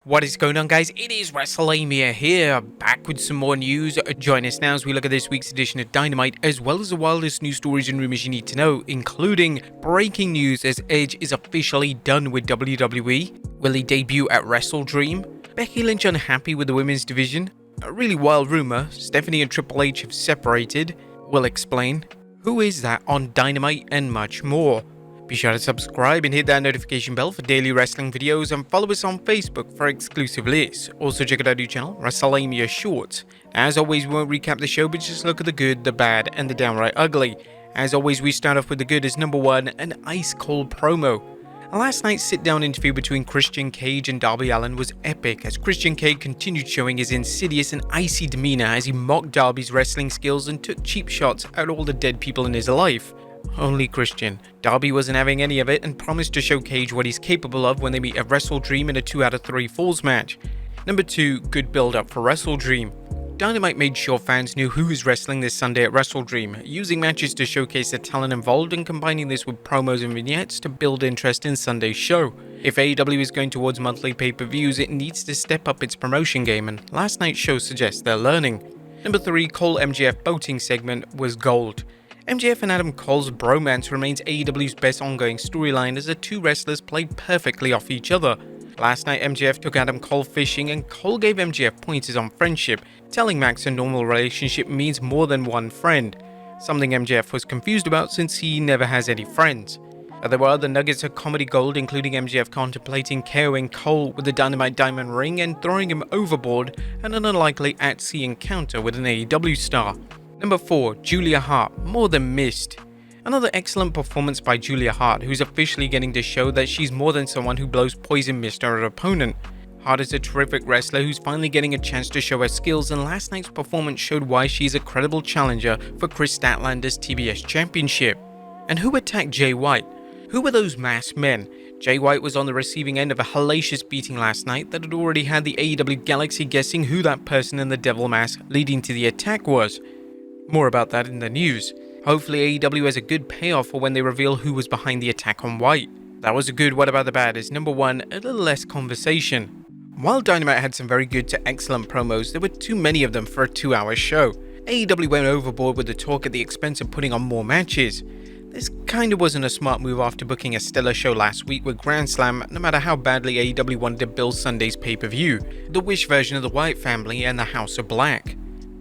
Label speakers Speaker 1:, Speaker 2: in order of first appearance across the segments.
Speaker 1: What is going on, guys? It is Wrestlelamia here, back with some more news. Join us now as we look at this week's edition of Dynamite, as well as the wildest news stories and rumors you need to know, including breaking news as Edge is officially done with WWE. Will he debut at WrestleDream? Becky Lynch unhappy with the women's division? A really wild rumor, Stephanie and Triple H have separated. We'll explain. Who is that on Dynamite, and much more. Be sure to subscribe and hit that notification bell for daily wrestling videos, and follow us on Facebook for exclusive lists. Also check out our new channel, Wrestlelamia Shorts. As always, we won't recap the show, but just look at the good, the bad, and the downright ugly. As always, we start off with the good as number one, an ice-cold promo. Last night's sit-down interview between Christian Cage and Darby Allin was epic, as Christian Cage continued showing his insidious and icy demeanor as he mocked Darby's wrestling skills and took cheap shots at all the dead people in his life. Only Christian. Darby wasn't having any of it and promised to show Cage what he's capable of when they meet at WrestleDream in a 2 out of 3 Falls match. Number 2, good build-up for WrestleDream. Dynamite made sure fans knew who is wrestling this Sunday at WrestleDream, using matches to showcase the talent involved and combining this with promos and vignettes to build interest in Sunday's show. If AEW is going towards monthly pay-per-views, it needs to step up its promotion game, and last night's show suggests they're learning. Number 3, Cole MJF boating segment was gold. MJF and Adam Cole's bromance remains AEW's best ongoing storyline as the two wrestlers played perfectly off each other. Last night, MJF took Adam Cole fishing and Cole gave MJF pointers on friendship, telling Max a normal relationship means more than one friend, something MJF was confused about since he never has any friends. There were other nuggets of comedy gold, including MJF contemplating KOing Cole with the Dynamite Diamond Ring and throwing him overboard, and an unlikely at-sea encounter with an AEW star. Number 4, Julia Hart, more than missed. Another excellent performance by Julia Hart, who's officially getting to show that she's more than someone who blows poison mist at her opponent. Hart is a terrific wrestler who's finally getting a chance to show her skills, and last night's performance showed why she's a credible challenger for Chris Statlander's TBS Championship. And who attacked Jay White? Who were those masked men? Jay White was on the receiving end of a hellacious beating last night that had already had the AEW Galaxy guessing who that person in the devil mask leading to the attack was. More about that in the news. Hopefully AEW has a good payoff for when they reveal who was behind the attack on White. That was a good what about the bad is number 1, a little less conversation. While Dynamite had some very good to excellent promos, there were too many of them for a 2-hour show. AEW went overboard with the talk at the expense of putting on more matches. This kinda wasn't a smart move after booking a stellar show last week with Grand Slam, no matter how badly AEW wanted to build Sunday's pay-per-view, the Wish version of the Wyatt family and the House of Black.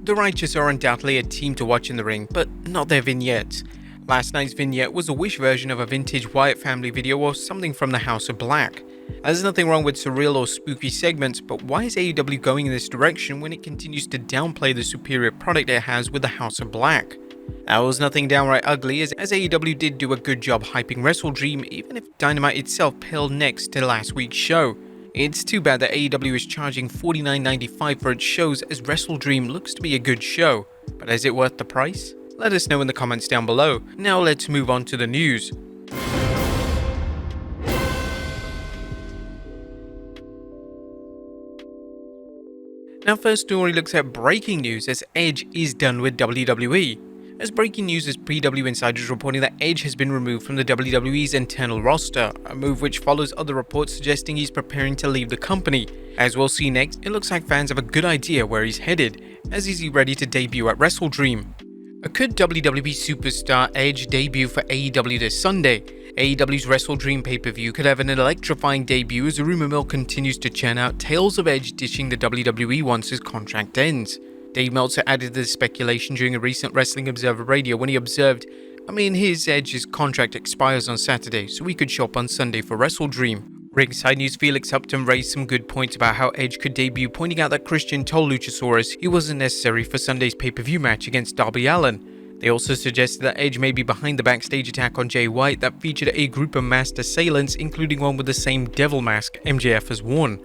Speaker 1: The Righteous are undoubtedly a team to watch in the ring, but not their vignettes. Last night's vignette was a Wish version of a vintage Wyatt family video or something from the House of Black. There's nothing wrong with surreal or spooky segments, but why is AEW going in this direction when it continues to downplay the superior product it has with the House of Black? That was nothing downright ugly, as AEW did do a good job hyping WrestleDream, even if Dynamite itself paled next to last week's show. It's too bad that AEW is charging $49.95 for its shows, as WrestleDream looks to be a good show. But is it worth the price? Let us know in the comments down below. Now let's move on to the news. Now first story looks at breaking news as Edge is done with WWE. As breaking news is PW Insiders reporting that Edge has been removed from the WWE's internal roster, a move which follows other reports suggesting he's preparing to leave the company. As we'll see next, it looks like fans have a good idea where he's headed, as is he ready to debut at WrestleDream. Could WWE superstar Edge debut for AEW this Sunday? AEW's WrestleDream pay-per-view could have an electrifying debut as the rumor mill continues to churn out tales of Edge ditching the WWE once his contract ends. Dave Meltzer added to the speculation during a recent Wrestling Observer Radio when he observed, his Edge's contract expires on Saturday, so we could show up on Sunday for WrestleDream. Ringside News' Felix Upton raised some good points about how Edge could debut, pointing out that Christian told Luchasaurus he wasn't necessary for Sunday's pay-per-view match against Darby Allin. They also suggested that Edge may be behind the backstage attack on Jay White that featured a group of masked assailants, including one with the same devil mask MJF has worn.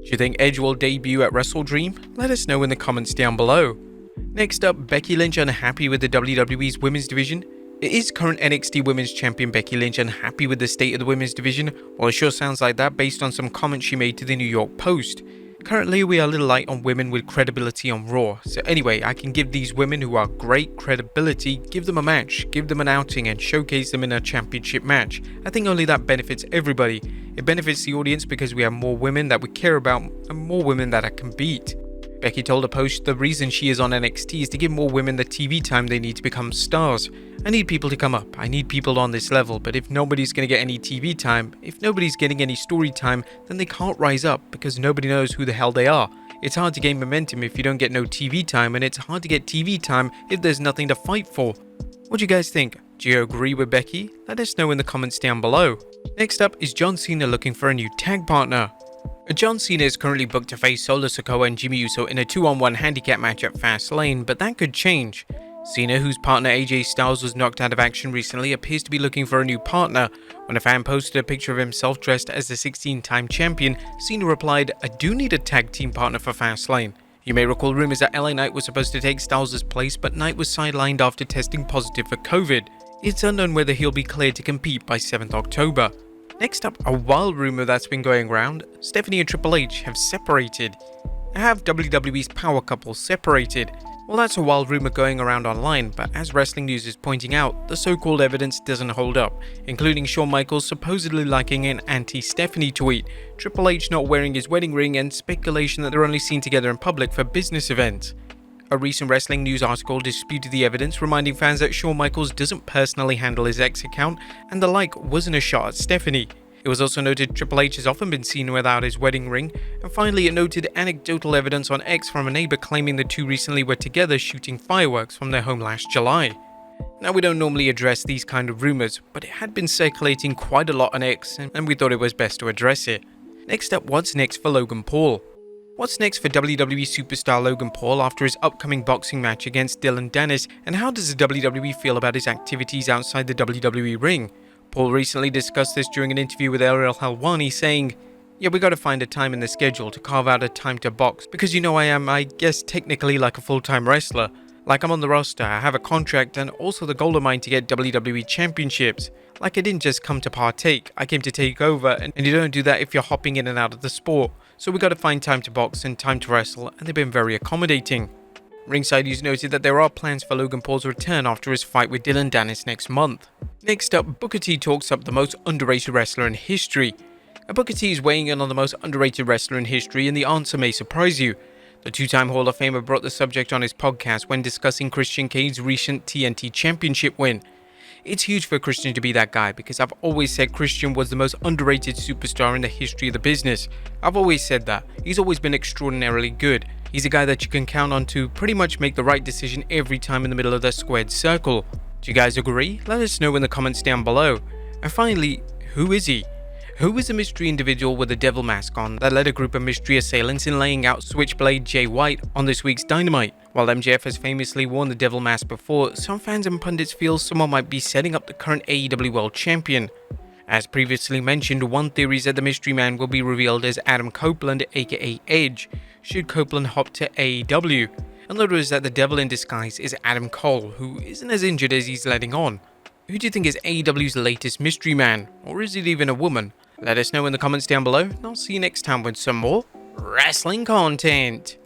Speaker 1: Do you think Edge will debut at WrestleDream? Let us know in the comments down below. Next up, Becky Lynch unhappy with the WWE's women's division. Is current NXT Women's Champion Becky Lynch unhappy with the state of the women's division? Well, it sure sounds like that based on some comments she made to the New York Post. Currently, we are a little light on women with credibility on Raw, so anyway, I can give these women who are great credibility, give them a match, give them an outing and showcase them in a championship match. I think only that benefits everybody. It benefits the audience because we have more women that we care about and more women that I can beat. Becky told a post the reason she is on NXT is to give more women the TV time they need to become stars. I need people to come up, I need people on this level, but if nobody's going to get any TV time, if nobody's getting any story time, then they can't rise up because nobody knows who the hell they are. It's hard to gain momentum if you don't get no TV time, and it's hard to get TV time if there's nothing to fight for. What do you guys think? Do you agree with Becky? Let us know in the comments down below. Next up is John Cena looking for a new tag partner. John Cena is currently booked to face Solo Sikoa and Jimmy Uso in a 2-on-1 handicap match at Fastlane, but that could change. Cena, whose partner AJ Styles was knocked out of action recently, appears to be looking for a new partner. When a fan posted a picture of himself dressed as the 16-time champion, Cena replied, "I do need a tag team partner for Fastlane." You may recall rumors that LA Knight was supposed to take Styles' place, but Knight was sidelined after testing positive for COVID. It's unknown whether he'll be cleared to compete by 7th October. Next up, a wild rumor that's been going around: Stephanie and Triple H have separated. Have WWE's power couple separated? Well, that's a wild rumor going around online, but as Wrestling News is pointing out, the so-called evidence doesn't hold up, including Shawn Michaels supposedly liking an anti-Stephanie tweet, Triple H not wearing his wedding ring, and speculation that they're only seen together in public for business events. A recent Wrestling News article disputed the evidence, reminding fans that Shawn Michaels doesn't personally handle his ex account, and the like wasn't a shot at Stephanie. It was also noted Triple H has often been seen without his wedding ring, and finally it noted anecdotal evidence on X from a neighbor claiming the two recently were together shooting fireworks from their home last July. Now, we don't normally address these kind of rumors, but it had been circulating quite a lot on X, and we thought it was best to address it. Next up, what's next for Logan Paul? What's next for WWE superstar Logan Paul after his upcoming boxing match against Dylan Dennis, and how does the WWE feel about his activities outside the WWE ring? Paul recently discussed this during an interview with Ariel Helwani, saying, "Yeah, we gotta find a time in the schedule to carve out a time to box, because you know I guess technically like a full-time wrestler. Like, I'm on the roster, I have a contract, and also the goal of mine to get WWE championships. Like, I didn't just come to partake, I came to take over, and you don't do that if you're hopping in and out of the sport. So we gotta find time to box and time to wrestle, and they've been very accommodating." Ringside News noted that there are plans for Logan Paul's return after his fight with Dylan Dennis next month. Next up, Booker T talks up the most underrated wrestler in history. Booker T is weighing in on the most underrated wrestler in history, and the answer may surprise you. The two-time Hall of Famer brought the subject on his podcast when discussing Christian Cage's recent TNT Championship win. It's huge for Christian to be that guy, because I've always said Christian was the most underrated superstar in the history of the business. I've always said that. He's always been extraordinarily good. He's a guy that you can count on to pretty much make the right decision every time in the middle of the squared circle. Do you guys agree? Let us know in the comments down below. And finally, who is he? Who is the mystery individual with a devil mask on that led a group of mystery assailants in laying out Switchblade Jay White on this week's Dynamite? While MJF has famously worn the devil mask before, some fans and pundits feel someone might be setting up the current AEW World Champion. As previously mentioned, one theory is that the mystery man will be revealed as Adam Copeland, aka Edge, should Copeland hop to AEW. Another is that the devil in disguise is Adam Cole, who isn't as injured as he's letting on. Who do you think is AEW's latest mystery man? Or is it even a woman? Let us know in the comments down below, and I'll see you next time with some more wrestling content.